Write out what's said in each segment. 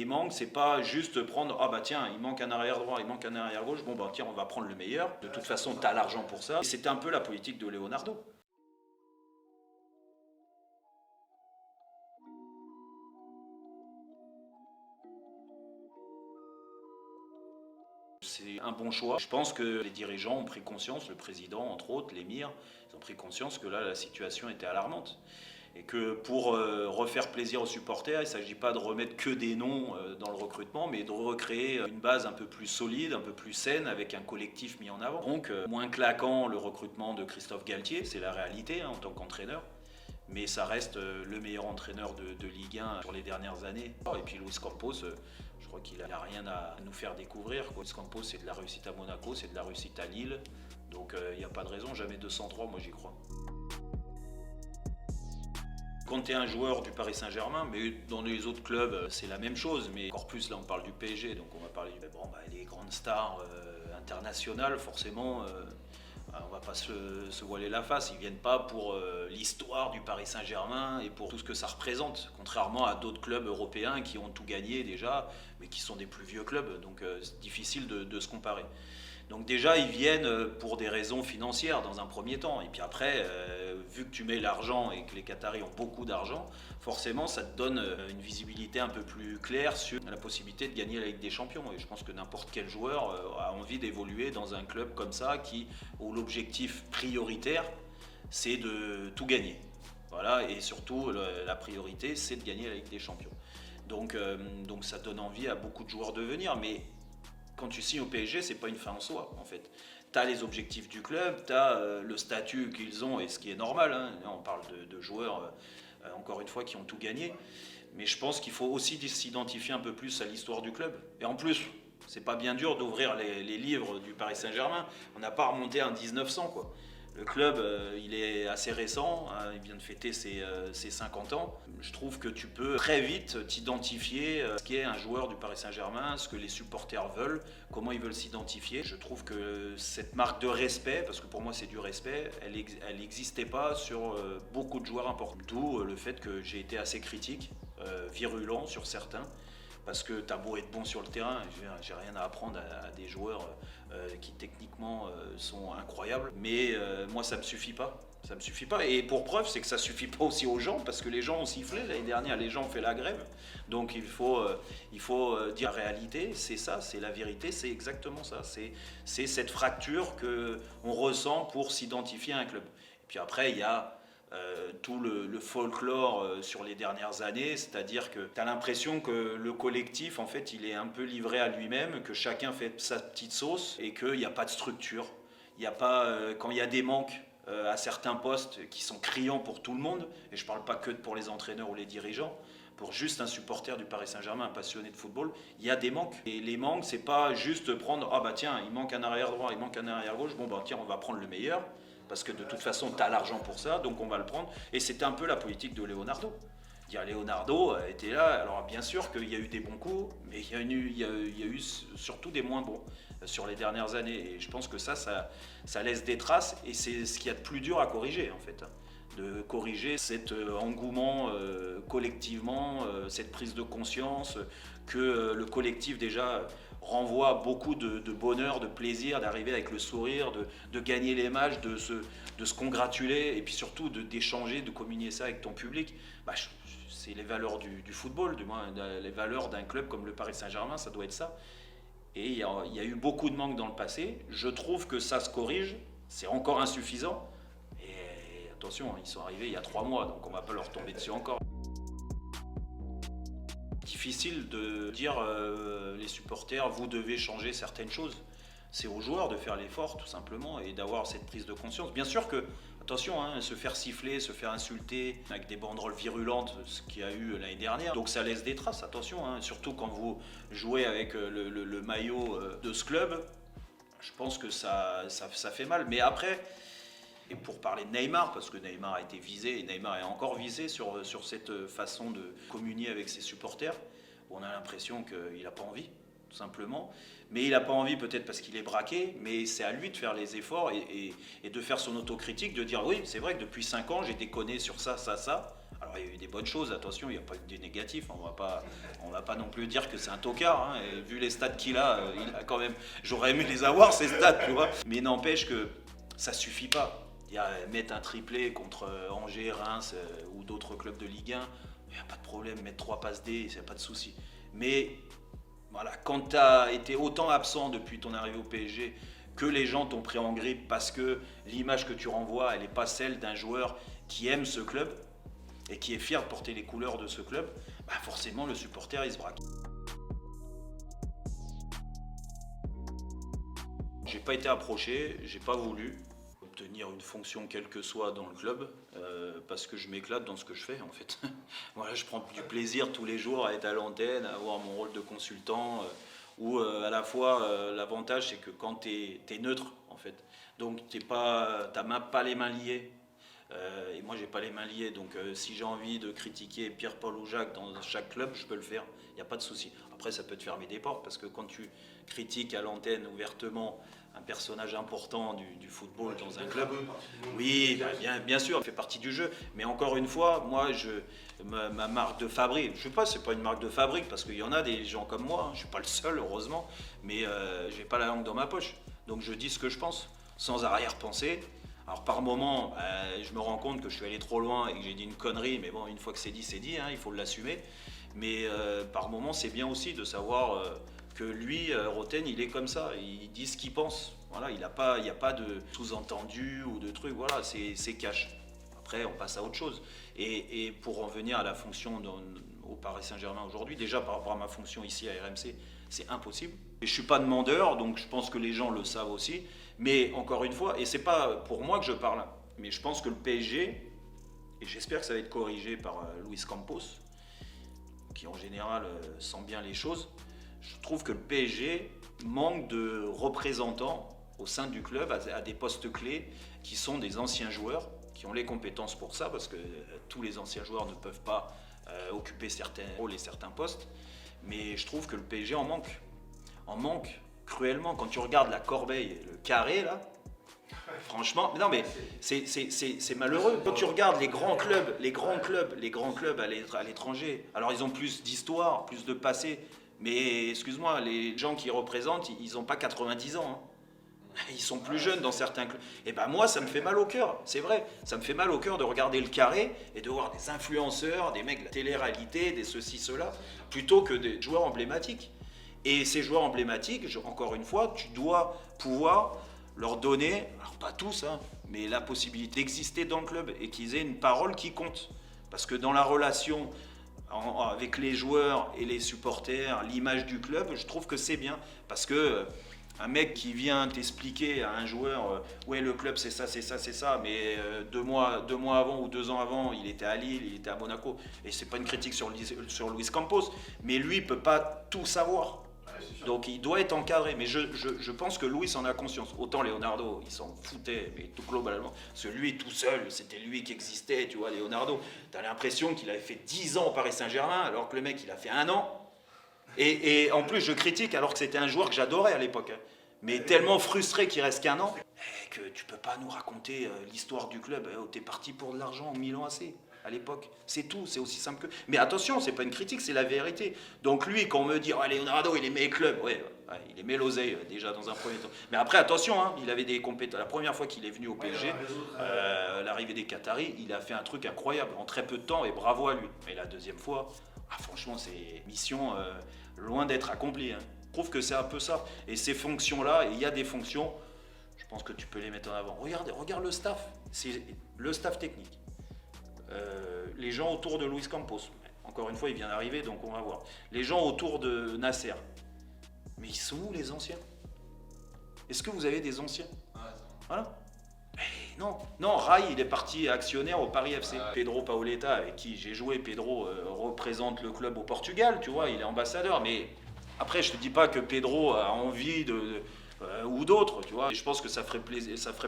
les manques, c'est pas juste prendre, ah bah tiens, il manque un arrière droit, il manque un arrière gauche, bon bah tiens, on va prendre le meilleur. De toute façon, tu as l'argent pour ça. Et c'était un peu la politique de Leonardo. C'est un bon choix. Je pense que les dirigeants ont pris conscience, le président entre autres, l'émir, ils ont pris conscience que là la situation était alarmante. Et que pour refaire plaisir aux supporters, il ne s'agit pas de remettre que des noms dans le recrutement, mais de recréer une base un peu plus solide, un peu plus saine, avec un collectif mis en avant. Donc moins claquant le recrutement de Christophe Galtier, c'est la réalité hein, en tant qu'entraîneur. Mais ça reste le meilleur entraîneur de Ligue 1 sur les dernières années. Et puis Luis Campos, je crois qu'il n'a rien à nous faire découvrir. Luis Campos, c'est de la réussite à Monaco, c'est de la réussite à Lille. Donc il n'y a pas de raison, jamais 203, moi j'y crois. Quand tu es un joueur du Paris Saint-Germain, mais dans les autres clubs, c'est la même chose. Mais encore plus, là, on parle du PSG, donc on va parler des grandes stars internationales, forcément, on va pas se voiler la face. Ils viennent pas pour l'histoire du Paris Saint-Germain et pour tout ce que ça représente, contrairement à d'autres clubs européens qui ont tout gagné déjà, mais qui sont des plus vieux clubs, donc c'est difficile de se comparer. Donc déjà, ils viennent pour des raisons financières dans un premier temps. Et puis après, vu que tu mets l'argent et que les Qataris ont beaucoup d'argent, forcément, ça te donne une visibilité un peu plus claire sur la possibilité de gagner la Ligue des Champions. Et je pense que n'importe quel joueur a envie d'évoluer dans un club comme ça, où l'objectif prioritaire, c'est de tout gagner. Voilà, et surtout, la priorité, c'est de gagner la Ligue des Champions. Donc ça donne envie à beaucoup de joueurs de venir. Mais quand tu signes au PSG, c'est pas une fin en soi, en fait. Tu as les objectifs du club, tu as le statut qu'ils ont, et ce qui est normal. Hein. Là, on parle de joueurs, encore une fois, qui ont tout gagné. Mais je pense qu'il faut aussi s'identifier un peu plus à l'histoire du club. Et en plus, c'est pas bien dur d'ouvrir les livres du Paris Saint-Germain. On n'a pas remonté à 1900, quoi. Le club, il est assez récent, hein, il vient de fêter ses 50 ans. Je trouve que tu peux très vite t'identifier à ce qu'est un joueur du Paris Saint-Germain, ce que les supporters veulent, comment ils veulent s'identifier. Je trouve que cette marque de respect, parce que pour moi c'est du respect, elle n'existait pas sur beaucoup de joueurs importants. D'où le fait que j'ai été assez critique, virulent sur certains. Parce que t'as beau être bon sur le terrain, j'ai rien à apprendre à des joueurs qui techniquement sont incroyables. Mais moi, ça me suffit pas. Ça me suffit pas. Et pour preuve, c'est que ça suffit pas aussi aux gens, parce que les gens ont sifflé l'année dernière, les gens ont fait la grève. Donc il faut dire la réalité, c'est ça, c'est la vérité, c'est exactement ça. C'est cette fracture qu'on ressent pour s'identifier à un club. Et puis après, il y a tout le folklore sur les dernières années, c'est-à-dire que tu as l'impression que le collectif, en fait, il est un peu livré à lui-même, que chacun fait sa petite sauce et qu'il n'y a pas de structure. Il n'y a pas, quand il y a des manques à certains postes qui sont criants pour tout le monde, et je ne parle pas que pour les entraîneurs ou les dirigeants, pour juste un supporter du Paris Saint-Germain, un passionné de football, il y a des manques. Et les manques, c'est pas juste prendre, ah bah tiens, il manque un arrière droit, il manque un arrière gauche, bon bah tiens, on va prendre le meilleur. Parce que de toute façon, tu as l'argent pour ça, donc on va le prendre. Et c'était un peu la politique de Leonardo. Leonardo était là, alors bien sûr qu'il y a eu des bons coups, mais il y a eu surtout des moins bons sur les dernières années. Et je pense que ça laisse des traces, et c'est ce qu'il y a de plus dur à corriger, en fait. De corriger cet engouement collectivement, cette prise de conscience que le collectif déjà renvoie beaucoup de bonheur, de plaisir, d'arriver avec le sourire, de gagner les matchs, de se congratuler et puis surtout d'échanger, de communier ça avec ton public. C'est les valeurs du football, du moins les valeurs d'un club comme le Paris Saint-Germain, ça doit être ça. Et il y a eu beaucoup de manques dans le passé. Je trouve que ça se corrige, c'est encore insuffisant. Et attention, ils sont arrivés il y a 3 mois, donc on ne va pas leur tomber dessus encore. Difficile de dire les supporters, vous devez changer certaines choses. C'est aux joueurs de faire l'effort tout simplement et d'avoir cette prise de conscience. Bien sûr que, attention, hein, se faire siffler, se faire insulter avec des banderoles virulentes, ce qu'il y a eu l'année dernière, donc ça laisse des traces, attention, hein, surtout quand vous jouez avec le maillot de ce club, je pense que ça fait mal. Mais après, et pour parler de Neymar, parce que Neymar a été visé, et Neymar est encore visé sur cette façon de communier avec ses supporters, on a l'impression qu'il n'a pas envie, tout simplement. Mais il n'a pas envie peut-être parce qu'il est braqué, mais c'est à lui de faire les efforts et de faire son autocritique, de dire oui, c'est vrai que depuis 5 ans, j'ai déconné sur ça, ça, ça. Alors il y a eu des bonnes choses, attention, il n'y a pas eu du négatif, on va pas non plus dire que c'est un tocard, hein, et vu les stats qu'il a, il a quand même, j'aurais aimé les avoir ces stats, tu vois. Mais n'empêche que ça suffit pas. Mettre un triplé contre Angers, Reims ou d'autres clubs de Ligue 1, il n'y a pas de problème, mettre 3 passes D, il n'y a pas de souci. Mais voilà, quand tu as été autant absent depuis ton arrivée au PSG, que les gens t'ont pris en grippe parce que l'image que tu renvoies, elle n'est pas celle d'un joueur qui aime ce club et qui est fier de porter les couleurs de ce club, bah forcément le supporter il se braque. J'ai pas été approché, j'ai pas voulu obtenir une fonction quelle que soit dans le club parce que je m'éclate dans ce que je fais en fait. Voilà, je prends du plaisir tous les jours à être à l'antenne, à avoir mon rôle de consultant où à la fois l'avantage c'est que quand tu es neutre en fait, donc t'as même pas les mains liées. Et moi j'ai pas les mains liées, donc si j'ai envie de critiquer Pierre-Paul ou Jacques dans chaque club, je peux le faire, il n'y a pas de souci. Après ça peut te fermer des portes, parce que quand tu critiques à l'antenne ouvertement un personnage important du football dans un club, oui, bien sûr, ça fait partie du jeu, mais encore une fois, moi ma marque de fabrique, je sais pas, c'est pas une marque de fabrique, parce qu'il y en a des gens comme moi, hein, je suis pas le seul heureusement, mais j'ai pas la langue dans ma poche, donc je dis ce que je pense, sans arrière-pensée. Alors par moment, je me rends compte que je suis allé trop loin et que j'ai dit une connerie, mais bon, une fois que c'est dit, hein, il faut l'assumer. Mais par moment, c'est bien aussi de savoir que lui, Roten, il est comme ça, il dit ce qu'il pense. Voilà, il n'y a pas de sous-entendu ou de trucs, voilà, c'est cash. Après, on passe à autre chose. Et pour en venir à la fonction au Paris Saint-Germain aujourd'hui, déjà par rapport à ma fonction ici à RMC, c'est impossible. Et je ne suis pas demandeur, donc je pense que les gens le savent aussi. Mais encore une fois, et c'est pas pour moi que je parle, mais je pense que le PSG, et j'espère que ça va être corrigé par Luis Campos, qui en général sent bien les choses, je trouve que le PSG manque de représentants au sein du club à des postes clés qui sont des anciens joueurs, qui ont les compétences pour ça, parce que tous les anciens joueurs ne peuvent pas occuper certains rôles et certains postes, mais je trouve que le PSG en manque cruellement. Quand tu regardes la corbeille, le carré là, franchement, non mais c'est malheureux. Quand tu regardes les grands clubs à l'étranger, alors ils ont plus d'histoire, plus de passé, mais excuse-moi, les gens qui représentent, ils n'ont pas 90 ans. Hein. Ils sont plus jeunes dans certains clubs. Et ben moi, ça me fait mal au cœur, c'est vrai. Ça me fait mal au cœur de regarder le carré et de voir des influenceurs, des mecs de la télé-réalité, des ceci, cela, plutôt que des joueurs emblématiques. Et ces joueurs emblématiques, encore une fois, tu dois pouvoir leur donner, alors pas tous, hein, mais la possibilité d'exister dans le club et qu'ils aient une parole qui compte. Parce que dans la relation avec les joueurs et les supporters, l'image du club, je trouve que c'est bien. Parce que un mec qui vient t'expliquer à un joueur, ouais, le club c'est ça, mais 2 mois avant ou 2 ans avant, il était à Lille, il était à Monaco. Et c'est pas une critique sur Luis Campos, mais lui il peut pas tout savoir. Donc il doit être encadré, mais je pense que Luis en a conscience. Autant Leonardo, il s'en foutait, mais tout globalement. Parce que lui tout seul, c'était lui qui existait, tu vois, Leonardo. T'as l'impression qu'il avait fait 10 ans au Paris Saint-Germain, alors que le mec il a fait 1 an. Et en plus je critique, alors que c'était un joueur que j'adorais à l'époque. Hein. Mais tellement frustré qu'il reste qu'1 an, que tu peux pas nous raconter l'histoire du club. T'es parti pour de l'argent au Milan AC. À l'époque, c'est tout, c'est aussi simple que... Mais attention, c'est pas une critique, c'est la vérité. Donc lui, quand on me dit « Leonardo, il aimait les clubs », ouais, il aimait l'oseille déjà dans un premier temps. Mais après, attention, hein, il avait des compétences. La première fois qu'il est venu au PSG, l'arrivée des Qataris, il a fait un truc incroyable en très peu de temps et bravo à lui. Mais la deuxième fois, franchement, c'est mission loin d'être accomplie. Hein. Je trouve que c'est un peu ça. Et ces fonctions-là, et il y a des fonctions, je pense que tu peux les mettre en avant. Regarde le staff, c'est le staff technique. Les gens autour de Luis Campos, encore une fois il vient d'arriver donc on va voir, les gens autour de Nasser, mais ils sont où les anciens? Est-ce que vous avez des anciens? Voilà. Non, Rai il est parti actionnaire au Paris FC. Pedro Paoletta avec qui j'ai joué, Pedro représente le club au Portugal, tu vois, il est ambassadeur, mais après je te dis pas que Pedro a envie ou d'autres, tu vois, et je pense que ça ferait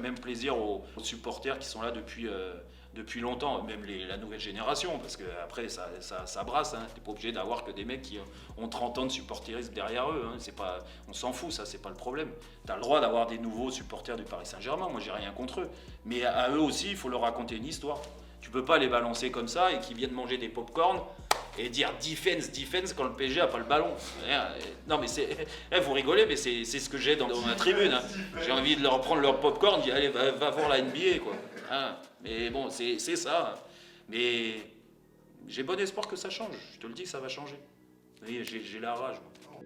même plaisir aux supporters qui sont là depuis longtemps, même la nouvelle génération, parce qu'après ça brasse, hein. T'es pas obligé d'avoir que des mecs qui ont 30 ans de supporterisme derrière eux, hein. On s'en fout, ça c'est pas le problème. T'as le droit d'avoir des nouveaux supporters du Paris Saint-Germain, moi j'ai rien contre eux, mais à eux aussi il faut leur raconter une histoire. Tu peux pas les balancer comme ça et qu'ils viennent manger des pop-corn et dire defense, defense quand le PSG a pas le ballon. Non mais vous rigolez, mais c'est ce que j'ai dans ma tribune. Hein. J'ai envie de leur prendre leur pop-corn, dire allez, va voir la NBA quoi. Hein. Mais bon, c'est ça. Mais j'ai bon espoir que ça change. Je te le dis, ça va changer. J'ai la rage. Moi.